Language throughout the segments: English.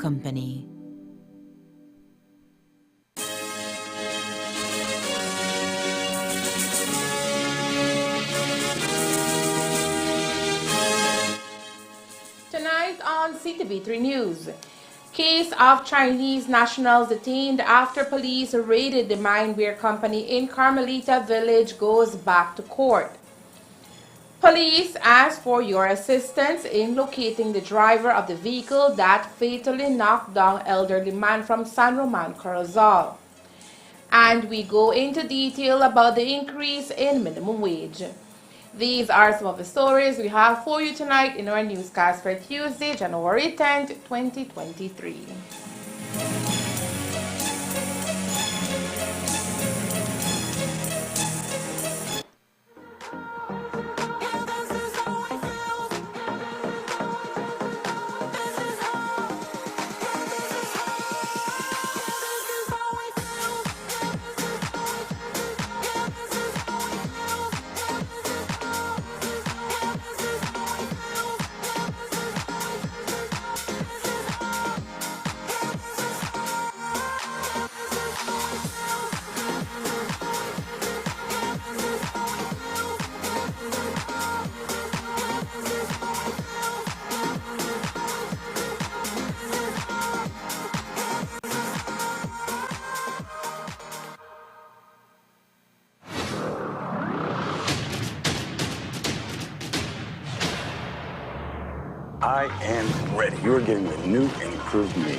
company. Tonight on CTV3 News, case of Chinese nationals detained after police raided the mine beer company in Carmelita Village goes back to court. Police ask for your assistance in locating the driver of the vehicle that fatally knocked down elderly man from San Roman Corozal. And we go into detail about the increase in minimum wage. These are some of the stories we have for you tonight in our newscast for Tuesday, January 10th, 2023. I am ready. You're getting the new and improved me.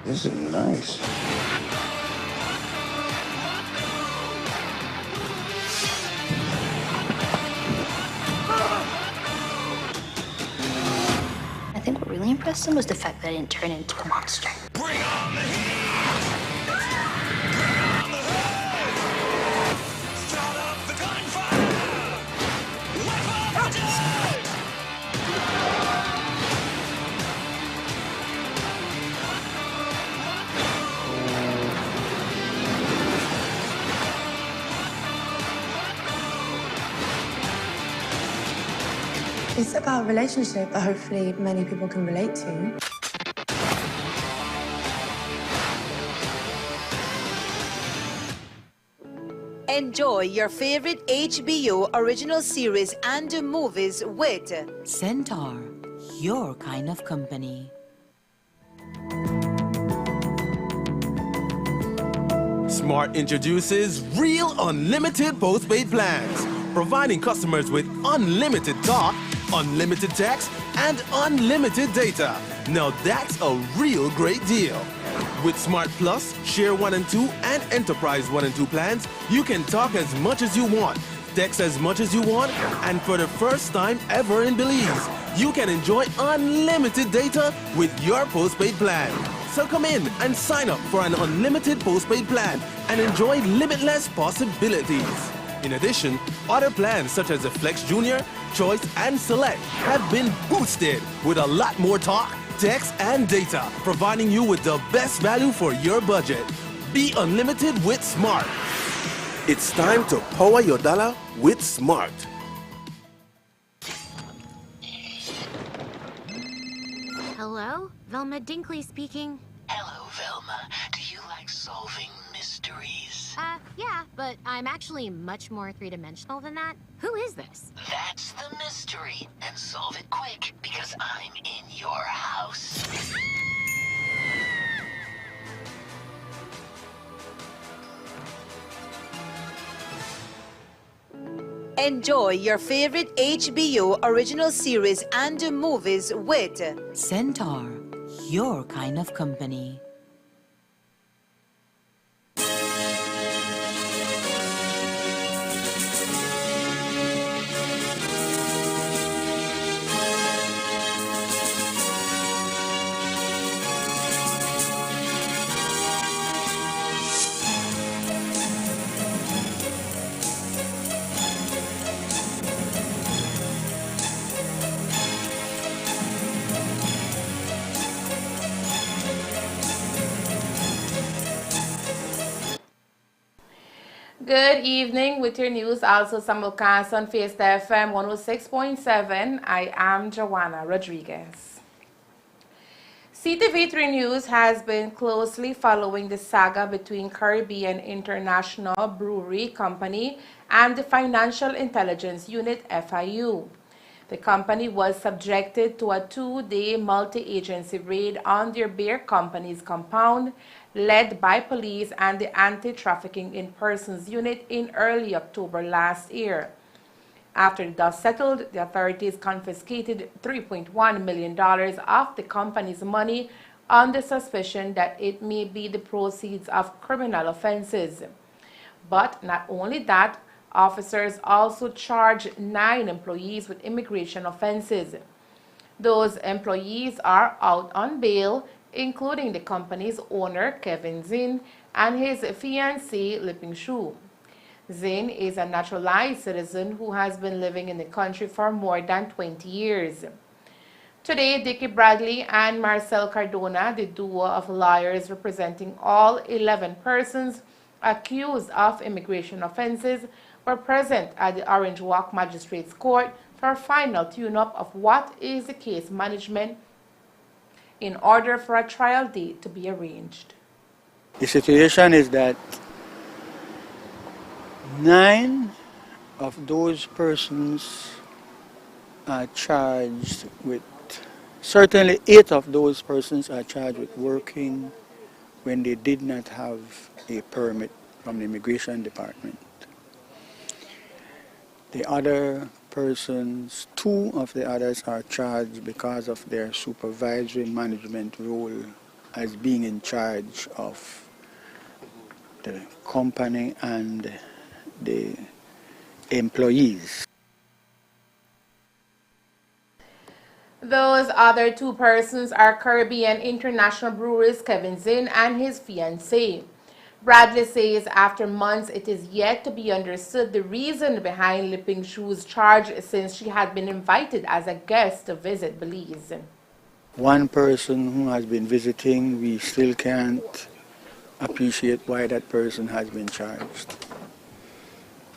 This is nice. I think what really impressed him was the fact that I didn't turn into a monster. Bring on the heat! It's about a relationship that hopefully many people can relate to. Enjoy your favorite HBO original series and movies with Centaur, your kind of company. Smart introduces Real Unlimited Postpaid Plans, providing customers with unlimited talk, unlimited text, and unlimited data. Now that's a real great deal. With Smart Plus, Share 1 and 2, and Enterprise 1 and 2 plans, you can talk as much as you want, text as much as you want, and for the first time ever in Belize, you can enjoy unlimited data with your postpaid plan. So come in and sign up for an unlimited postpaid plan and enjoy limitless possibilities. In addition, other plans such as the Flex Junior, Choice, and Select have been boosted with a lot more talk, text, and data, providing you with the best value for your budget. Be unlimited with Smart. It's time to power your dollar with Smart. Hello? Velma Dinkley speaking. Hello, Velma. Do you like solving mysteries? Yeah, but I'm actually much more three-dimensional than that. Who is this? That's the mystery. And solve it quick, because I'm in your house. Enjoy your favorite HBO original series and movies with Centaur, your kind of company. Good evening with your news, also simulcast on Fiesta FM 106.7. I am Joanna Rodriguez. CTV3 News has been closely following the saga between Caribbean International Brewery Company and the Financial Intelligence Unit FIU. The company was subjected to a 2-day multi-agency raid on their beer company's compound, led by police and the Anti-Trafficking in Persons Unit in early October last year. After the dust settled, the authorities confiscated $3.1 million of the company's money on the suspicion that it may be the proceeds of criminal offenses. But not only that, officers also charged 9 employees with immigration offenses. Those employees are out on bail, including the company's owner, Kevin Zinn, and his fiancée, Liping Shu. Zinn is a naturalized citizen who has been living in the country for more than 20 years. Today, Dickie Bradley and Marcel Cardona, the duo of lawyers representing all 11 persons accused of immigration offenses, were present at the Orange Walk Magistrates Court for a final tune-up of what is the case management in order for a trial date to be arranged. The situation is that 9 of those persons are charged with, certainly 8 of those persons are charged with working when they did not have a permit from the immigration department. The other persons, 2 of the others are charged because of their supervisory management role as being in charge of the company and the employees. Those other 2 persons are Caribbean International Brewery's Kevin Zinn and his fiancée. Bradley says after months it is yet to be understood the reason behind Liping Shu's charge, since she had been invited as a guest to visit Belize. One person who has been visiting, we still can't appreciate why that person has been charged.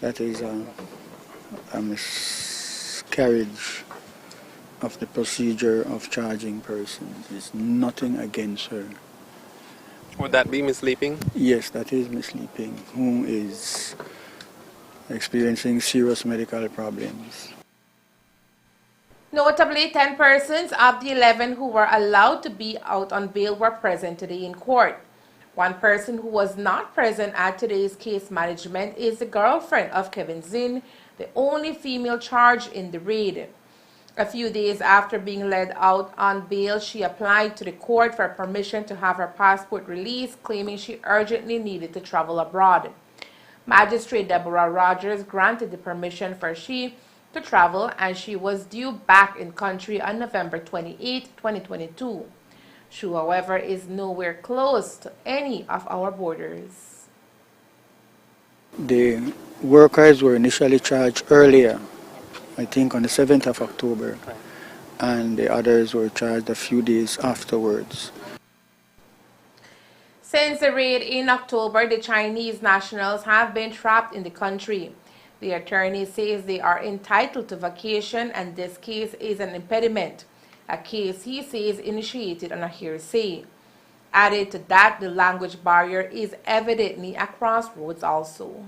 That is a miscarriage of the procedure of charging persons. It's nothing against her. Would that be Miss Leaping? Yes, that is Miss Leaping, who is experiencing serious medical problems. Notably, 10 persons of the 11 who were allowed to be out on bail were present today in court. One person who was not present at today's case management is the girlfriend of Kevin Zinn, the only female charged in the raid. A few days after being led out on bail, she applied to the court for permission to have her passport released, claiming she urgently needed to travel abroad. Magistrate Deborah Rogers granted the permission for she to travel, and she was due back in country on November 28, 2022. She, however, is nowhere close to any of our borders. The workers were initially charged earlier, I think on the 7th of October, and the others were charged a few days afterwards. Since the raid in October, the Chinese nationals have been trapped in the country. The attorney says they are entitled to vacation, and this case is an impediment, a case he says initiated on a hearsay. Added to that, the language barrier is evidently a crossroads also.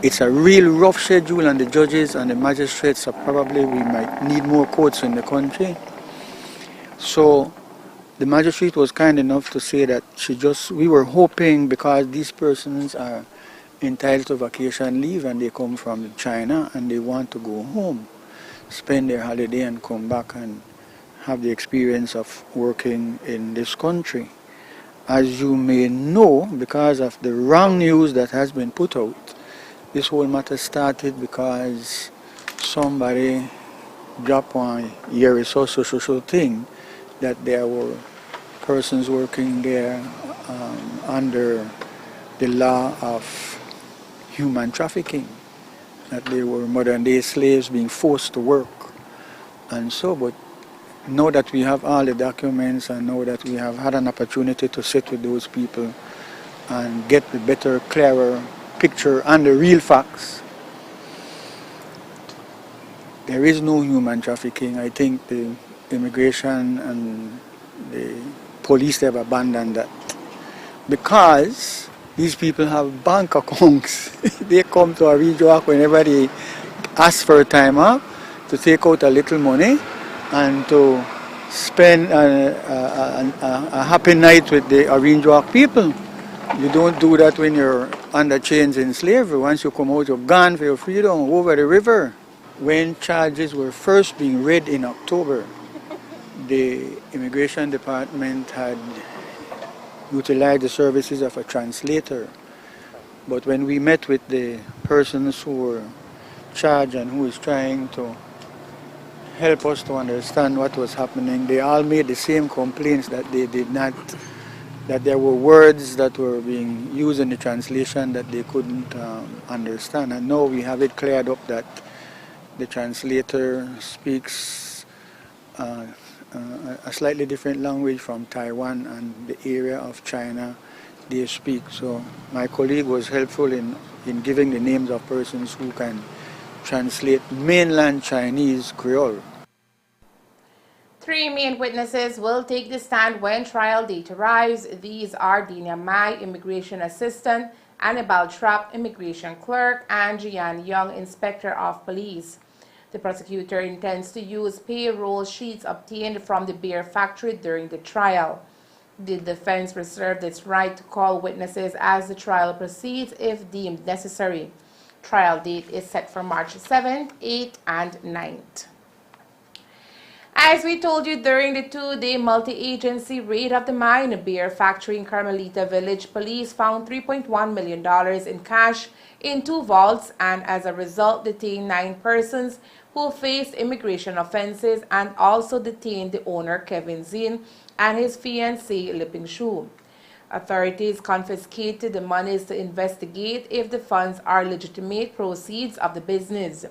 It's a real rough schedule, and the judges and the magistrates are probably, we might need more courts in the country. So the magistrate was kind enough to say that we were hoping, because these persons are entitled to vacation leave and they come from China and they want to go home, spend their holiday and come back and have the experience of working in this country. As you may know, because of the wrong news that has been put out, this whole matter started because somebody dropped on a social thing that there were persons working there under the law of human trafficking, that they were modern-day slaves being forced to work. And so, but now that we have all the documents and now that we have had an opportunity to sit with those people and get the better, clearer picture and the real facts, there is no human trafficking. I think the immigration and police have abandoned that. Because these people have bank accounts. They come to Orange Walk whenever they ask for a time off to take out a little money and to spend a happy night with the Orange Walk people. You don't do that when you're under chains in slavery. Once you come out, you're gone for your freedom over the river. When charges were first being read in October, the Immigration Department had utilized the services of a translator. But when we met with the persons who were charged and who was trying to help us to understand what was happening, they all made the same complaints that they did not, that there were words that were being used in the translation that they couldn't understand. And now we have it cleared up that the translator speaks a slightly different language from Taiwan and the area of China they speak. So my colleague was helpful in giving the names of persons who can translate mainland Chinese Creole. 3 main witnesses will take the stand when trial date arrives. These are Dina Mai, Immigration Assistant, Annabelle Trapp, Immigration Clerk, and Jian Young, Inspector of Police. The prosecutor intends to use payroll sheets obtained from the beer factory during the trial. The defense reserved its right to call witnesses as the trial proceeds if deemed necessary. Trial date is set for March 7th, 8th, and 9th. As we told you, during the 2-day multi-agency raid of the mine beer factory in Carmelita Village, police found $3.1 million in cash in 2 vaults and as a result detained 9 persons who faced immigration offenses and also detained the owner Kevin Zin and his fiancée Liping Shu. Authorities confiscated the monies to investigate if the funds are legitimate proceeds of the business.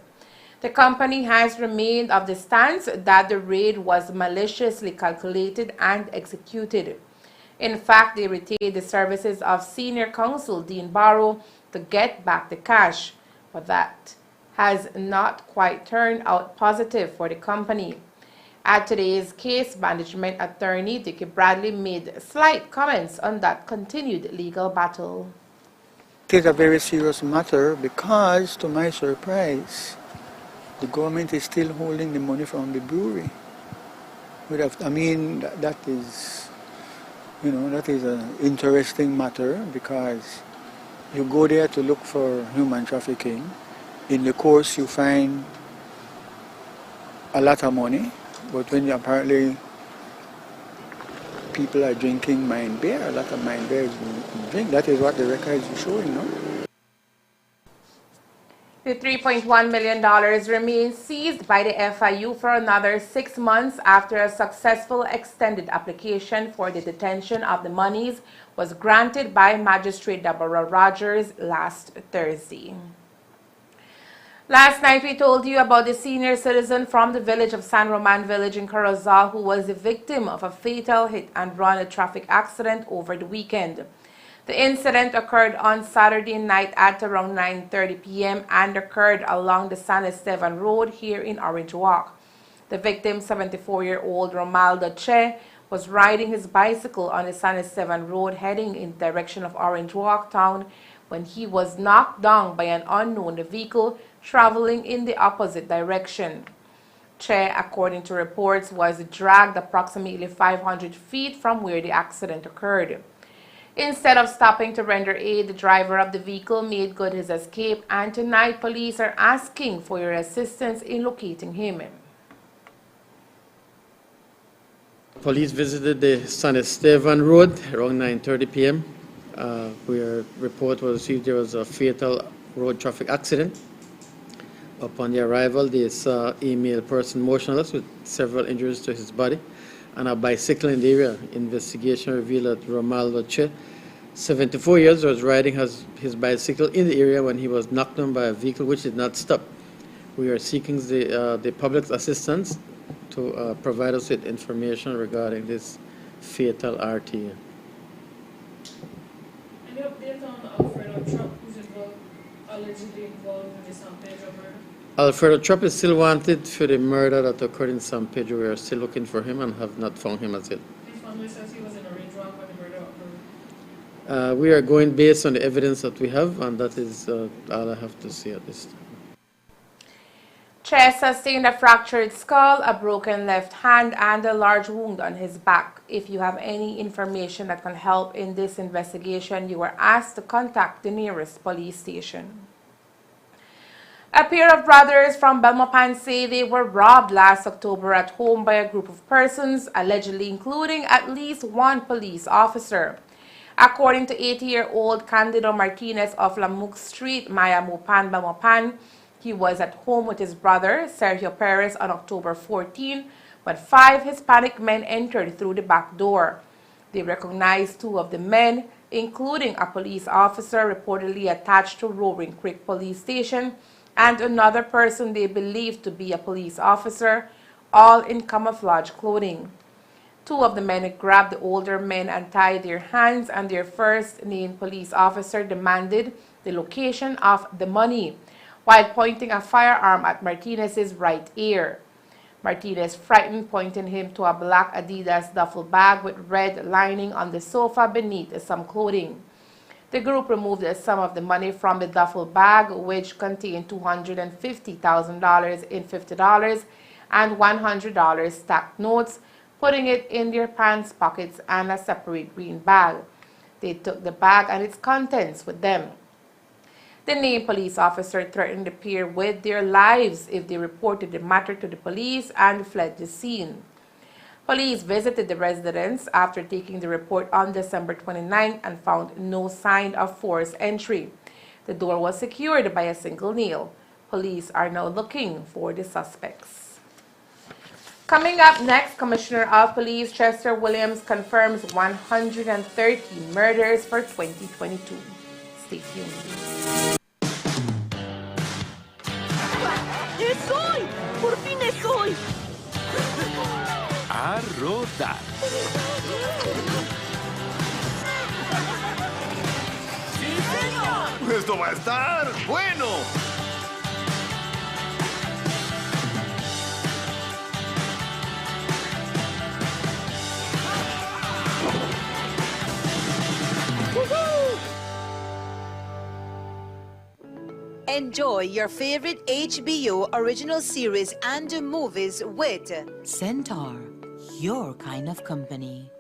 The company has remained of the stance that the raid was maliciously calculated and executed. In fact, they retained the services of senior counsel Dean Barrow to get back the cash, but that has not quite turned out positive for the company. At today's case, management attorney Dickie Bradley made slight comments on that continued legal battle. It is a very serious matter because, to my surprise, the government is still holding the money from the brewery. I mean, that is an interesting matter because you go there to look for human trafficking. In the course, you find a lot of money, but when apparently people are drinking mine beer, a lot of mine beer is being drink. That is what the records are showing, no? The $3.1 million remains seized by the FIU for another 6 months after a successful extended application for the detention of the monies was granted by Magistrate Deborah Rogers last Thursday. Last night we told you about the senior citizen from the village of San Roman Village in Corozal who was the victim of a fatal hit-and-run traffic accident over the weekend. The incident occurred on Saturday night at around 9:30 p.m. and occurred along the San Esteban Road here in Orange Walk. The victim, 74-year-old Romaldo Che, was riding his bicycle on the San Esteban Road heading in the direction of Orange Walk town when he was knocked down by an unknown vehicle traveling in the opposite direction. Che, according to reports, was dragged approximately 500 feet from where the accident occurred. Instead of stopping to render aid, the driver of the vehicle made good his escape, and tonight police are asking for your assistance in locating him. Police visited the San Esteban Road around 9:30 p.m. Where report was received there was a fatal road traffic accident. Upon the arrival, they saw a male person motionless with several injuries to his body and a bicycle in the area. Investigation revealed that Romaldo Che, 74 years, was riding his bicycle in the area when he was knocked down by a vehicle which did not stop. We are seeking the public's assistance to provide us with information regarding this fatal RTA. Any update on Alfredo Trapp, who's allegedly involved in the San Pedro murder? Alfredo Trapp is still wanted for the murder that occurred in San Pedro. We are still looking for him and have not found him as yet. He's found unless he was in a Range Rover when the murder occurred? We are going based on the evidence that we have, and that is all I have to say at this time. Chess sustained a fractured skull, a broken left hand, and a large wound on his back. If you have any information that can help in this investigation, you are asked to contact the nearest police station. A pair of brothers from Belmopan say they were robbed last October at home by a group of persons, allegedly including at least one police officer. According to 80-year-old Candido Martinez of Lamuk Street, Maya Mupan, Belmopan, he was at home with his brother, Sergio Perez, on October 14 when 5 Hispanic men entered through the back door. They recognized 2 of the men, including a police officer reportedly attached to Roaring Creek Police Station, and another person they believed to be a police officer, all in camouflage clothing. 2 of the men grabbed the older men and tied their hands, and their first named police officer demanded the location of the money, while pointing a firearm at Martinez's right ear. Martinez, frightened, pointed him to a black Adidas duffel bag with red lining on the sofa beneath some clothing. The group removed some of the money from the duffel bag, which contained $250,000 in $50 and $100 stacked notes, putting it in their pants pockets and a separate green bag. They took the bag and its contents with them. The named police officer threatened the pair with their lives if they reported the matter to the police and fled the scene. Police visited the residence after taking the report on December 29 and found no sign of forced entry. The door was secured by a single nail. Police are now looking for the suspects. Coming up next, Commissioner of Police Chester Williams confirms 130 murders for 2022. Stay tuned. ¡Es hoy! ¡Por fin es hoy! A rodar. ¡Sí, señor! Esto va a estar bueno. Enjoy your favorite HBO original series and movies with Centaur, your kind of company.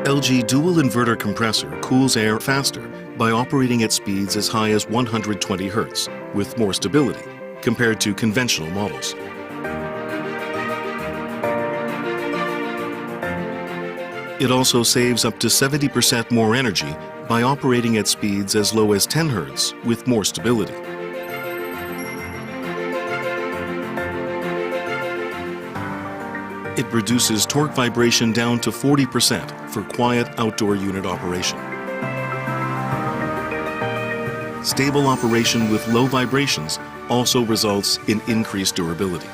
LG dual inverter compressor cools air faster by operating at speeds as high as 120 Hz with more stability compared to conventional models. It also saves up to 70% more energy by operating at speeds as low as 10 Hz with more stability. It reduces torque vibration down to 40% for quiet outdoor unit operation. Stable operation with low vibrations also results in increased durability.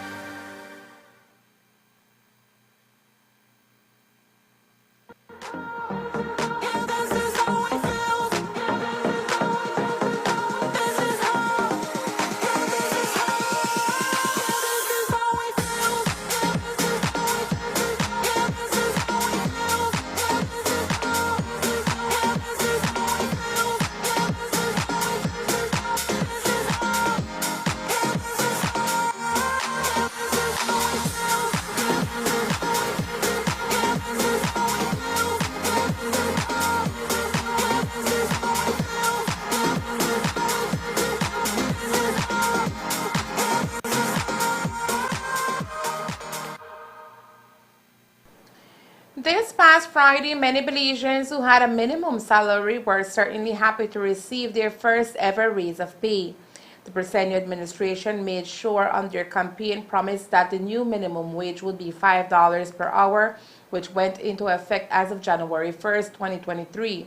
This past Friday, many Belizeans who had a minimum salary were certainly happy to receive their first ever raise of pay. The Bresenio administration made sure on their campaign promise that the new minimum wage would be $5 per hour, which went into effect as of January 1st, 2023.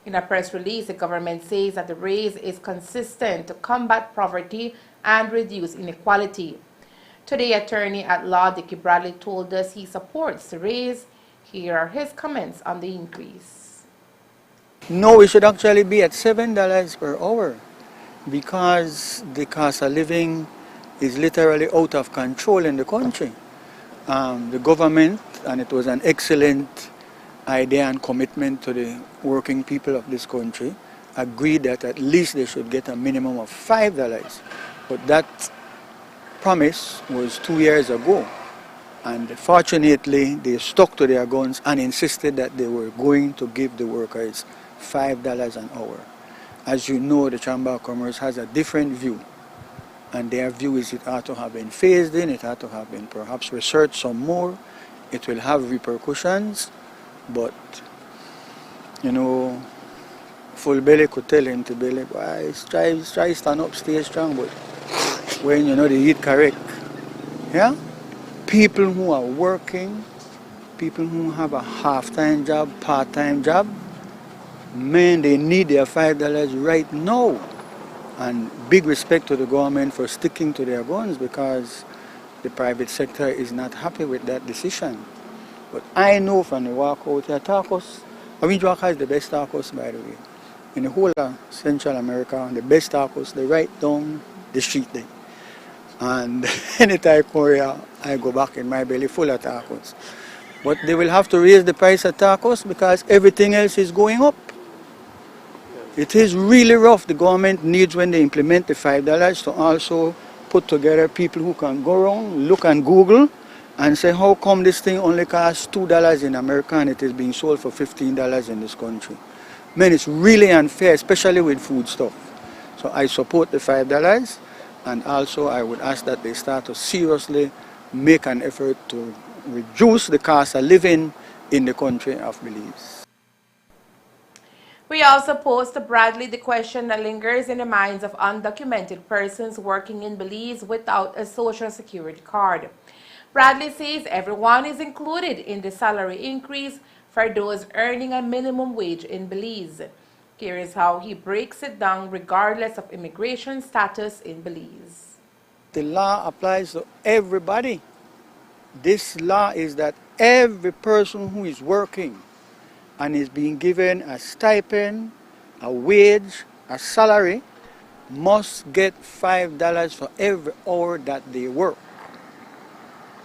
In a press release, the government says that the raise is consistent to combat poverty and reduce inequality. Today, attorney at law Dickie Bradley told us he supports the raise. Here are his comments on the increase. No, we should actually be at $7 per hour because the cost of living is literally out of control in the country. The government, and it was an excellent idea and commitment to the working people of this country, agreed that at least they should get a minimum of $5. But that promise was 2 years ago, and fortunately they stuck to their guns and insisted that they were going to give the workers $5 an hour. As you know, the Chamber of Commerce has a different view, and their view is it ought to have been phased in, it ought to have been perhaps researched some more, it will have repercussions, but you know, full belly could tell him to belly, boy, try stand up, stay strong, but when you know they eat correct. Yeah? People who are working, people who have a half-time job, part-time job, man, they need their $5 right now. And big respect to the government for sticking to their guns because the private sector is not happy with that decision. But I know from the walk out here, tacos, Orange Walker is the best tacos, by the way. In the whole of Central America, the best tacos, they right down the street there. And anytime Korea, I go back in my belly full of tacos. But they will have to raise the price of tacos because everything else is going up. It is really rough. The government needs, when they implement the $5, to also put together people who can go around, look on Google, and say, how come this thing only costs $2 in America and it is being sold for $15 in this country? Man, it's really unfair, especially with food stuff. So I support the $5, and also I would ask that they start to seriously make an effort to reduce the cost of living in the country of Belize. We also posed to Bradley the question that lingers in the minds of undocumented persons working in Belize without a social security card. Bradley says everyone is included in the salary increase for those earning a minimum wage in Belize. Here is how he breaks it down regardless of immigration status in Belize. The law applies to everybody. This law is that every person who is working and is being given a stipend, a wage, a salary, must get $5 for every hour that they work.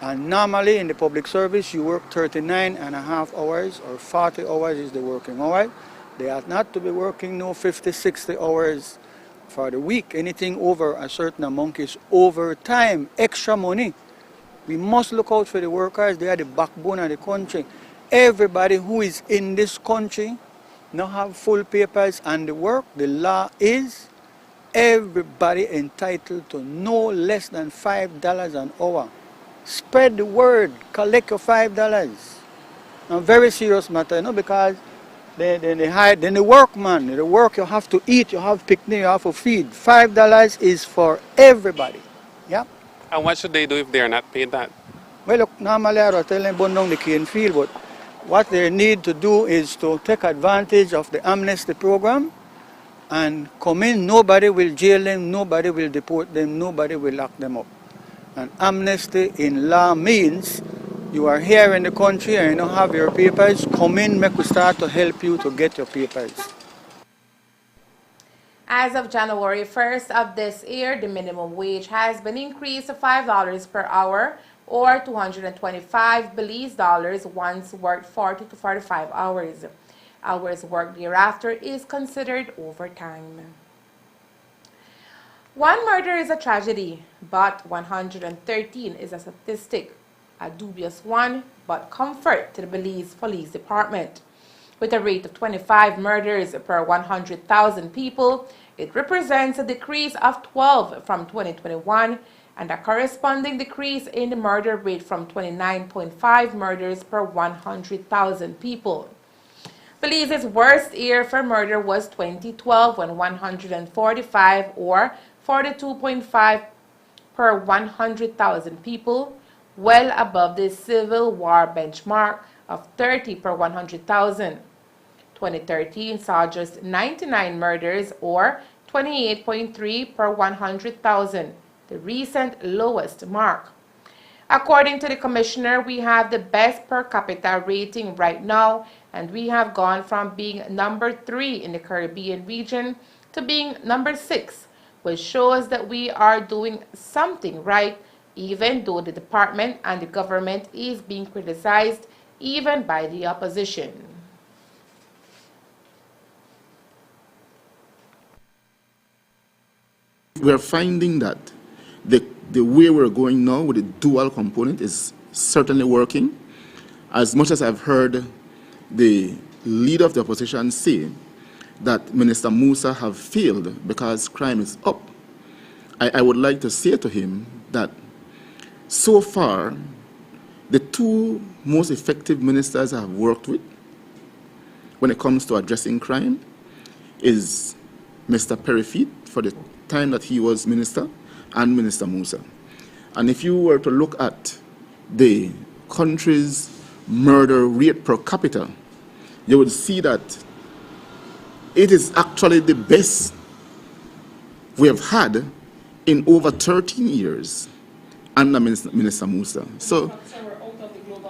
And normally in the public service, you work 39.5 hours or 40 hours is the working hour. They are not to be working no 50, 60 hours for the week. Anything over a certain amount is overtime, extra money. We must look out for the workers. They are the backbone of the country. Everybody who is in this country now have full papers and the work. The law is everybody entitled to no less than $5 an hour. Spread the word, collect your $5. A very serious matter, you know, because then the work, man, the work you have to eat, you have picnic, you have to feed. $5 is for everybody. Yeah. And what should they do if they are not paid that? Well, look, normally I would tell them burn down the cane field, but what they need to do is to take advantage of the amnesty program and come in. Nobody will jail them, nobody will deport them, nobody will lock them up. And amnesty in law means you are here in the country and you don't have your papers, come in, make we start to help you to get your papers. As of January 1st of this year, the minimum wage has been increased to $5 per hour or 225 Belize dollars once worked 40 to 45 hours. Hours worked thereafter is considered overtime. One murder is a tragedy, but 113 is a statistic. A dubious one, but comfort to the Belize Police Department. With a rate of 25 murders per 100,000 people, it represents a decrease of 12 from 2021 and a corresponding decrease in the murder rate from 29.5 murders per 100,000 people. Belize's worst year for murder was 2012 when 145 or 42.5 per 100,000 people, well above the Civil War benchmark of 30 per 100,000. 2013 saw just 99 murders or 28.3 per 100,000, the recent lowest mark. According to the commissioner, we have the best per capita rating right now, and we have gone from being number 3 in the Caribbean region to being number 6, which shows that we are doing something right, even though the department and the government is being criticized even by the opposition. We are finding that the way we're going now with the dual component is certainly working. As much as I've heard the leader of the opposition say that Minister Musa have failed because crime is up, I would like to say to him that so far, the two most effective ministers I have worked with when it comes to addressing crime is Mr. Perifeet for the time that he was minister, and Minister Musa. And if you were to look at the country's murder rate per capita, you would see that it is actually the best we have had in over 13 years under Minister Musa. So,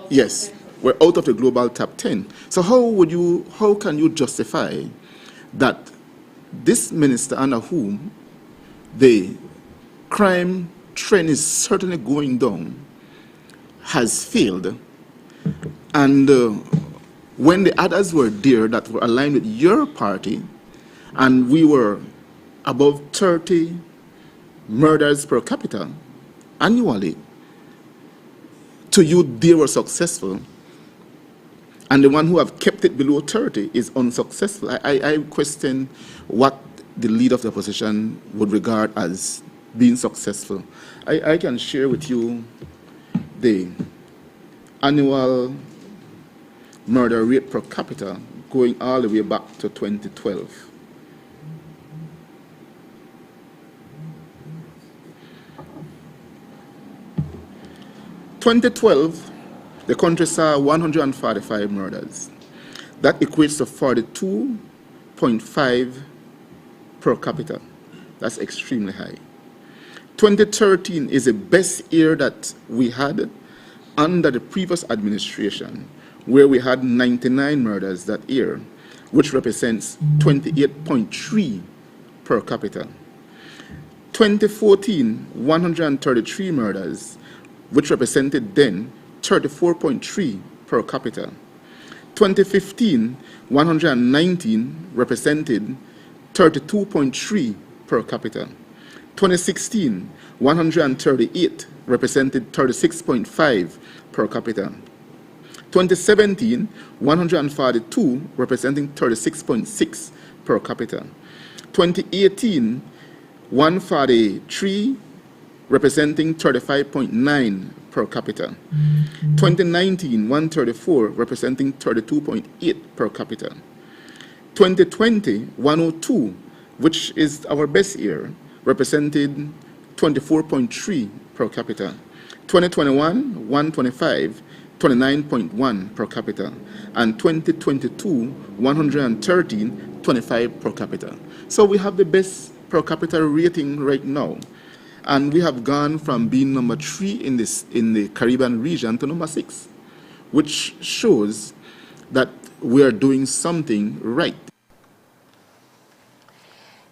yes, we're out of the global top 10. So how can you justify that this minister under whom the crime trend is certainly going down has failed, and when the others were there that were aligned with your party and we were above 30 murders per capita annually, to you they were successful, and the one who have kept it below 30 is unsuccessful. I question what the leader of the opposition would regard as being successful. I can share with you the annual murder rate per capita going all the way back to 2012. In 2012, the country saw 145 murders. That equates to 42.5 per capita. That's extremely high. 2013 is the best year that we had under the previous administration, where we had 99 murders that year, which represents 28.3 per capita. 2014, 133 murders, which represented then 34.3 per capita. 2015, 119 represented 32.3 per capita. 2016, 138 represented 36.5 per capita. 2017, 142 representing 36.6 per capita. 2018, 143 representing 35.9 per capita. 2019, 134 representing 32.8 per capita. 2020, 102, which is our best year, represented 24.3 per capita. 2021, 125, 29.1 per capita. And 2022, 113, 25 per capita. So we have the best per capita rating right now. And we have gone from being number 3 in the Caribbean region to number 6, which shows that we are doing something right.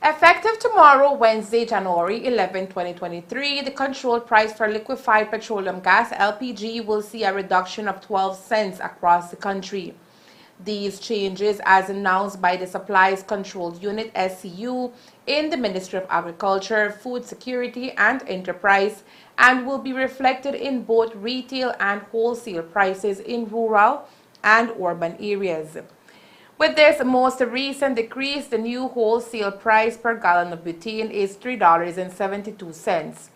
Effective tomorrow, Wednesday, January 11, 2023, the control price for liquefied petroleum gas, LPG, will see a reduction of 12 cents across the country. These changes, as announced by the Supplies Control Unit, SCU, in the Ministry of Agriculture, Food Security and Enterprise, and will be reflected in both retail and wholesale prices in rural and urban areas. With this most recent decrease, the new wholesale price per gallon of butane is $3.72.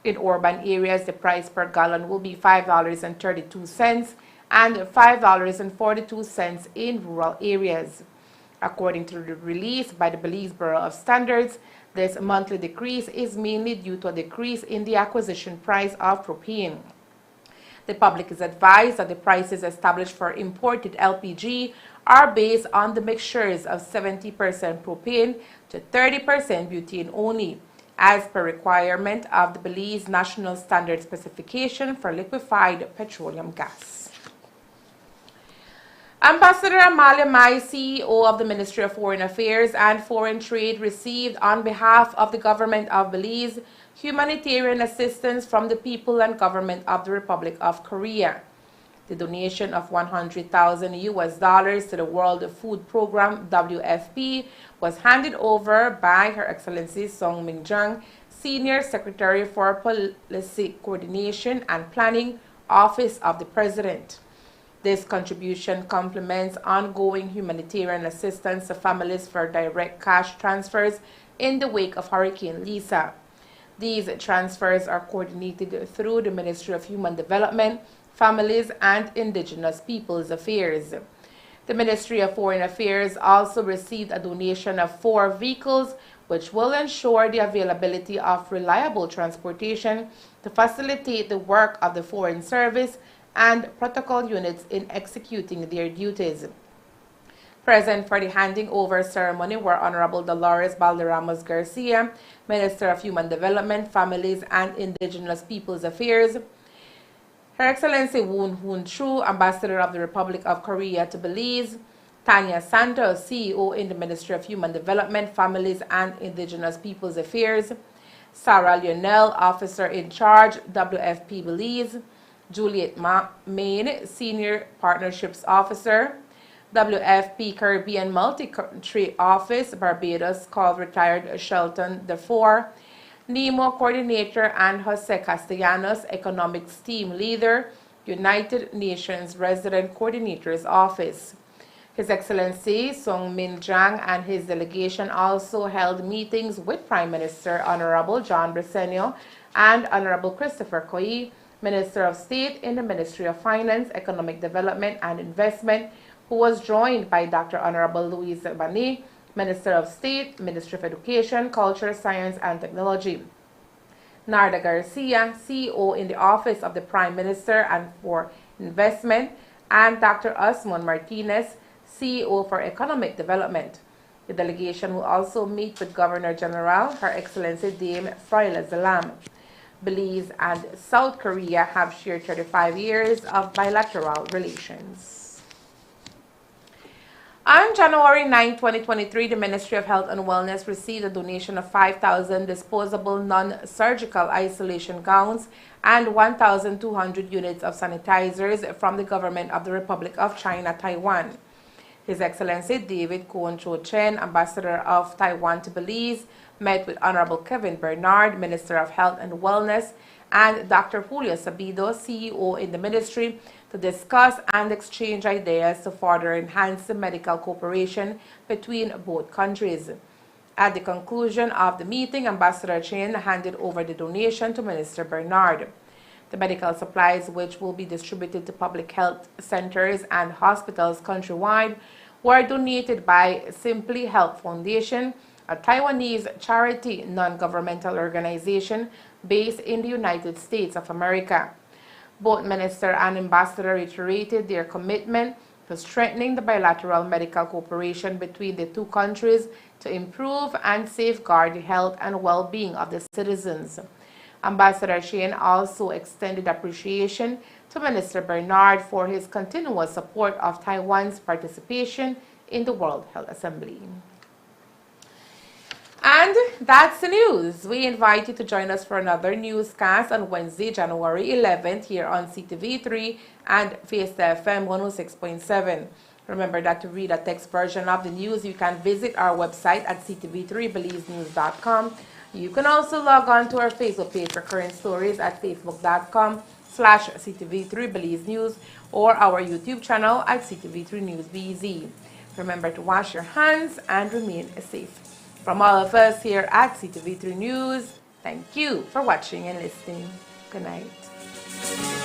In urban areas, the price per gallon will be $5.32 and $5.42 in rural areas. According to the release by the Belize Bureau of Standards, this monthly decrease is mainly due to a decrease in the acquisition price of propane. The public is advised that the prices established for imported LPG are based on the mixtures of 70% propane to 30% butane only, as per requirement of the Belize National Standard Specification for Liquefied Petroleum Gas. Ambassador Amalia Mai, CEO of the Ministry of Foreign Affairs and Foreign Trade, received on behalf of the government of Belize humanitarian assistance from the people and government of the Republic of Korea. The donation of $100,000 to the World Food Program WFP was handed over by Her Excellency Song Mingjang, Senior Secretary for Policy Coordination and Planning, Office of the President. This contribution complements ongoing humanitarian assistance to families for direct cash transfers in the wake of Hurricane Lisa. These transfers are coordinated through the Ministry of Human Development, Families, and Indigenous Peoples Affairs. The Ministry of Foreign Affairs also received a donation of 4 vehicles, which will ensure the availability of reliable transportation to facilitate the work of the Foreign Service and protocol units in executing their duties. Present for the handing over ceremony were Honorable Dolores Balderramos Garcia, Minister of Human Development, Families, and Indigenous Peoples Affairs, Her Excellency Woon Hoon Chu, Ambassador of the Republic of Korea to Belize, Tanya Santos, CEO in the Ministry of Human Development, Families, and Indigenous Peoples Affairs, Sarah Lionel, Officer in Charge, WFP Belize, Juliet Main, Senior Partnerships Officer, WFP Caribbean Multi-Country Office, Barbados, called retired Shelton Defoe, NEMO Coordinator, and Jose Castellanos, Economics Team Leader, United Nations Resident Coordinator's Office. His Excellency Song Min-jang and his delegation also held meetings with Prime Minister Honorable John Bresenio and Honorable Christopher Koi, Minister of State in the Ministry of Finance, Economic Development and Investment, who was joined by Dr. Honorable Louise Bani, Minister of State, Ministry of Education, Culture, Science and Technology, Narda Garcia, CEO in the Office of the Prime Minister and for Investment, and Dr. Osmond Martinez, CEO for Economic Development. The delegation will also meet with Governor General, Her Excellency Dame Froila Zalam. Belize and South Korea have shared 35 years of bilateral relations. On January 9, 2023, the Ministry of Health and Wellness received a donation of 5,000 disposable non-surgical isolation gowns and 1,200 units of sanitizers from the government of the Republic of China, Taiwan. His Excellency David Kwon Cho Chen, Ambassador of Taiwan to Belize, met with Honorable Kevin Bernard, Minister of Health and Wellness, and Dr. Julio Sabido, CEO in the ministry, to discuss and exchange ideas to further enhance the medical cooperation between both countries. At the conclusion of the meeting, Ambassador Chen handed over the donation to Minister Bernard. The medical supplies, which will be distributed to public health centers and hospitals countrywide, were donated by Simply Health Foundation, a Taiwanese charity non-governmental organization based in the United States of America. Both Minister and Ambassador reiterated their commitment to strengthening the bilateral medical cooperation between the two countries to improve and safeguard the health and well-being of the citizens. Ambassador Chen also extended appreciation to Minister Bernard for his continuous support of Taiwan's participation in the World Health Assembly. And that's the news. We invite you to join us for another newscast on Wednesday, January 11th here on CTV3 and Fiesta FM 106.7. Remember that to read a text version of the news, you can visit our website at ctv3belizenews.com. You can also log on to our Facebook page for current stories at facebook.com/CTV3BelizeNews or our YouTube channel at CTV3 News BZ. Remember to wash your hands and remain safe. From all of us here at CTV3 News, Thank you for watching and listening. Good night.